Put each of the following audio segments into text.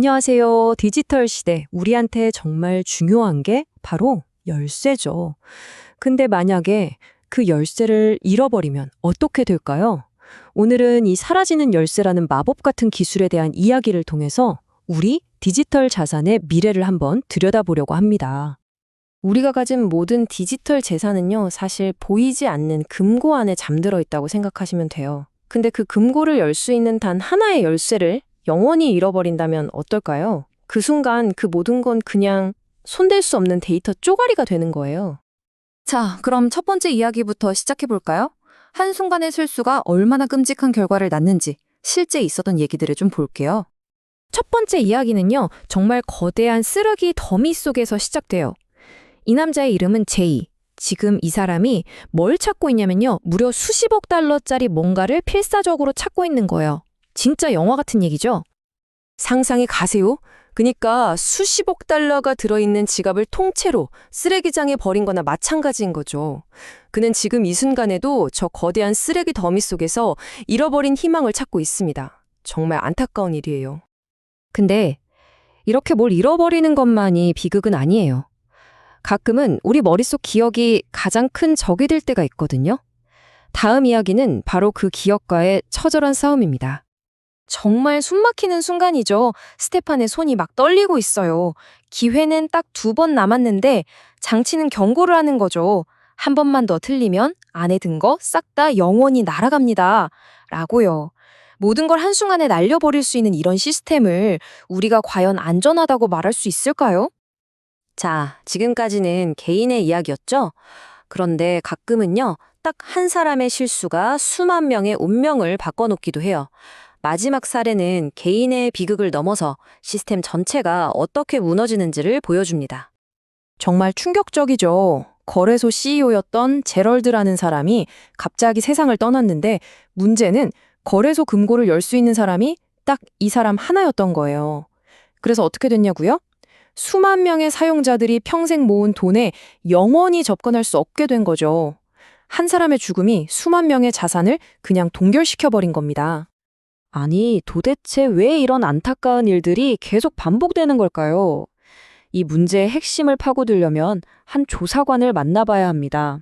안녕하세요. 디지털 시대. 우리한테 정말 중요한 게 바로 열쇠죠. 근데 만약에 그 열쇠를 잃어버리면 어떻게 될까요? 오늘은 이 사라지는 열쇠라는 마법 같은 기술에 대한 이야기를 통해서 우리 디지털 자산의 미래를 한번 들여다보려고 합니다. 우리가 가진 모든 디지털 재산은요, 사실 보이지 않는 금고 안에 잠들어 있다고 생각하시면 돼요. 근데 그 금고를 열 수 있는 단 하나의 열쇠를 영원히 잃어버린다면 어떨까요? 그 순간 그 모든 건 그냥 손댈 수 없는 데이터 쪼가리가 되는 거예요. 자, 그럼 첫 번째 이야기부터 시작해 볼까요? 한순간의 실수가 얼마나 끔찍한 결과를 낳는지 실제 있었던 얘기들을 좀 볼게요. 첫 번째 이야기는요, 정말 거대한 쓰레기 더미 속에서 시작돼요. 이 남자의 이름은 제이. 지금 이 사람이 뭘 찾고 있냐면요, 무려 수십억 달러짜리 뭔가를 필사적으로 찾고 있는 거예요. 진짜 영화 같은 얘기죠? 상상이 가세요? 그니까 수십억 달러가 들어있는 지갑을 통째로 쓰레기장에 버린 거나 마찬가지인 거죠. 그는 지금 이 순간에도 저 거대한 쓰레기 더미 속에서 잃어버린 희망을 찾고 있습니다. 정말 안타까운 일이에요. 근데 이렇게 뭘 잃어버리는 것만이 비극은 아니에요. 가끔은 우리 머릿속 기억이 가장 큰 적이 될 때가 있거든요. 다음 이야기는 바로 그 기억과의 처절한 싸움입니다. 정말 숨막히는 순간이죠. 스테판의 손이 막 떨리고 있어요. 기회는 딱 2번 남았는데 장치는 경고를 하는 거죠. 한 번만 더 틀리면 안에 든 거 싹 다 영원히 날아갑니다. 라고요. 모든 걸 한순간에 날려버릴 수 있는 이런 시스템을 우리가 과연 안전하다고 말할 수 있을까요? 자, 지금까지는 개인의 이야기였죠? 그런데 가끔은요, 딱 한 사람의 실수가 수만 명의 운명을 바꿔놓기도 해요. 마지막 사례는 개인의 비극을 넘어서 시스템 전체가 어떻게 무너지는지를 보여줍니다. 정말 충격적이죠. 거래소 CEO였던 제럴드라는 사람이 갑자기 세상을 떠났는데 문제는 거래소 금고를 열 수 있는 사람이 딱 이 사람 하나였던 거예요. 그래서 어떻게 됐냐고요? 수만 명의 사용자들이 평생 모은 돈에 영원히 접근할 수 없게 된 거죠. 한 사람의 죽음이 수만 명의 자산을 그냥 동결시켜버린 겁니다. 아니, 도대체 왜 이런 안타까운 일들이 계속 반복되는 걸까요? 이 문제의 핵심을 파고들려면 한 조사관을 만나봐야 합니다.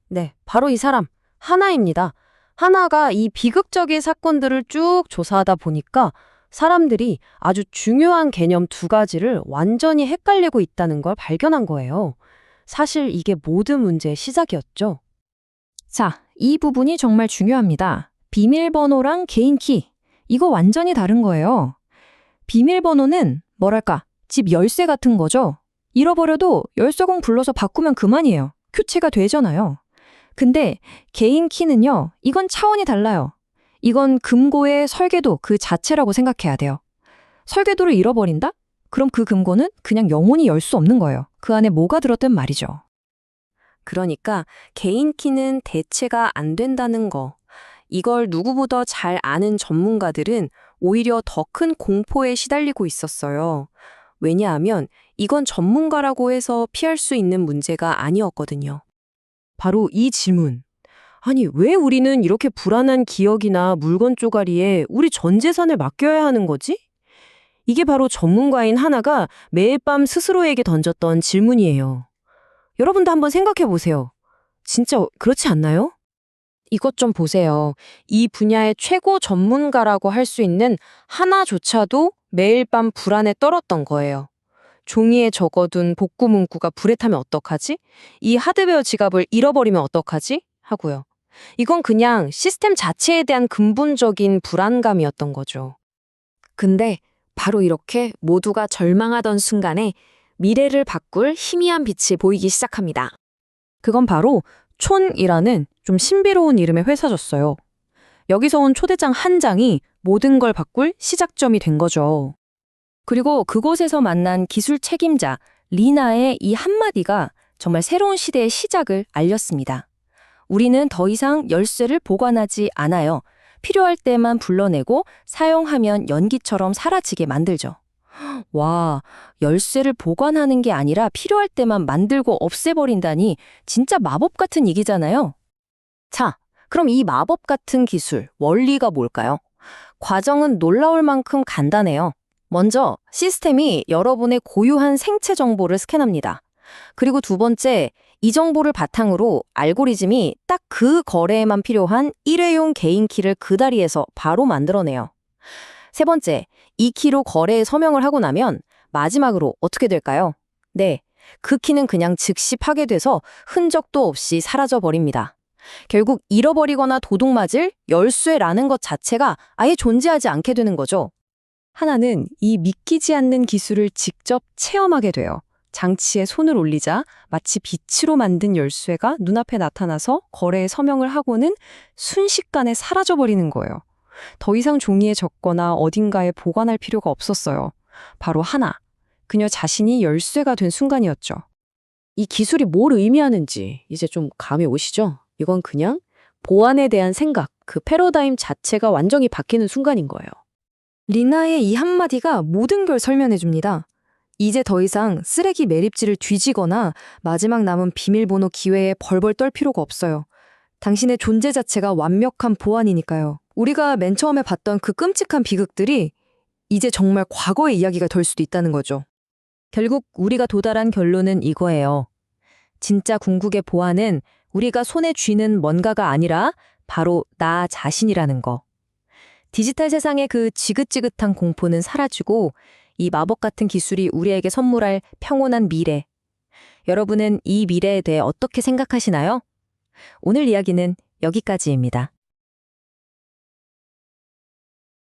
네, 바로 이 사람, 하나입니다. 하나가 이 비극적인 사건들을 쭉 조사하다 보니까 사람들이 아주 중요한 개념 2가지를 완전히 헷갈리고 있다는 걸 발견한 거예요. 사실 이게 모든 문제의 시작이었죠. 자, 이 부분이 정말 중요합니다. 비밀번호랑 개인키. 이거 완전히 다른 거예요. 비밀번호는 뭐랄까, 집 열쇠 같은 거죠. 잃어버려도 열쇠공 불러서 바꾸면 그만이에요. 교체가 되잖아요. 근데 개인키는요, 이건 차원이 달라요. 이건 금고의 설계도 그 자체라고 생각해야 돼요. 설계도를 잃어버린다? 그럼 그 금고는 그냥 영원히 열 수 없는 거예요. 그 안에 뭐가 들었든 말이죠. 그러니까 개인 키는 대체가 안 된다는 거. 이걸 누구보다 잘 아는 전문가들은 오히려 더 큰 공포에 시달리고 있었어요. 왜냐하면 이건 전문가라고 해서 피할 수 있는 문제가 아니었거든요. 바로 이 질문. 아니, 왜 우리는 이렇게 불안한 기억이나 물건 쪼가리에 우리 전 재산을 맡겨야 하는 거지? 이게 바로 전문가인 하나가 매일 밤 스스로에게 던졌던 질문이에요. 여러분도 한번 생각해 보세요. 진짜 그렇지 않나요? 이것 좀 보세요. 이 분야의 최고 전문가라고 할 수 있는 하나조차도 매일 밤 불안에 떨었던 거예요. 종이에 적어둔 복구 문구가 불에 타면 어떡하지? 이 하드웨어 지갑을 잃어버리면 어떡하지? 하고요. 이건 그냥 시스템 자체에 대한 근본적인 불안감이었던 거죠. 근데 바로 이렇게 모두가 절망하던 순간에 미래를 바꿀 희미한 빛이 보이기 시작합니다. 그건 바로 촌이라는 좀 신비로운 이름의 회사였어요. 여기서 온 초대장 한 장이 모든 걸 바꿀 시작점이 된 거죠. 그리고 그곳에서 만난 기술 책임자 리나의 이 한마디가 정말 새로운 시대의 시작을 알렸습니다. 우리는 더 이상 열쇠를 보관하지 않아요. 필요할 때만 불러내고 사용하면 연기처럼 사라지게 만들죠. 와, 열쇠를 보관하는 게 아니라 필요할 때만 만들고 없애버린다니 진짜 마법 같은 얘기잖아요. 자, 그럼 이 마법 같은 기술, 원리가 뭘까요? 과정은 놀라울 만큼 간단해요. 먼저 시스템이 여러분의 고유한 생체 정보를 스캔합니다. 그리고 두 번째, 이 정보를 바탕으로 알고리즘이 딱 그 거래에만 필요한 일회용 개인 키를 그 다리에서 바로 만들어내요. 세 번째, 이 키로 거래에 서명을 하고 나면 마지막으로 어떻게 될까요? 네, 그 키는 그냥 즉시 파괴돼서 흔적도 없이 사라져 버립니다. 결국 잃어버리거나 도둑맞을 열쇠라는 것 자체가 아예 존재하지 않게 되는 거죠. 하나는 이 믿기지 않는 기술을 직접 체험하게 돼요. 장치에 손을 올리자 마치 빛으로 만든 열쇠가 눈앞에 나타나서 거래에 서명을 하고는 순식간에 사라져버리는 거예요. 더 이상 종이에 적거나 어딘가에 보관할 필요가 없었어요. 바로 하나, 그녀 자신이 열쇠가 된 순간이었죠. 이 기술이 뭘 의미하는지 이제 좀 감이 오시죠? 이건 그냥 보안에 대한 생각, 그 패러다임 자체가 완전히 바뀌는 순간인 거예요. 리나의 이 한마디가 모든 걸 설명해 줍니다. 이제 더 이상 쓰레기 매립지를 뒤지거나 마지막 남은 비밀번호 기회에 벌벌 떨 필요가 없어요. 당신의 존재 자체가 완벽한 보안이니까요. 우리가 맨 처음에 봤던 그 끔찍한 비극들이 이제 정말 과거의 이야기가 될 수도 있다는 거죠. 결국 우리가 도달한 결론은 이거예요. 진짜 궁극의 보안은 우리가 손에 쥐는 뭔가가 아니라 바로 나 자신이라는 거. 디지털 세상의 그 지긋지긋한 공포는 사라지고 이 마법 같은 기술이 우리에게 선물할 평온한 미래. 여러분은 이 미래에 대해 어떻게 생각하시나요? 오늘 이야기는 여기까지입니다.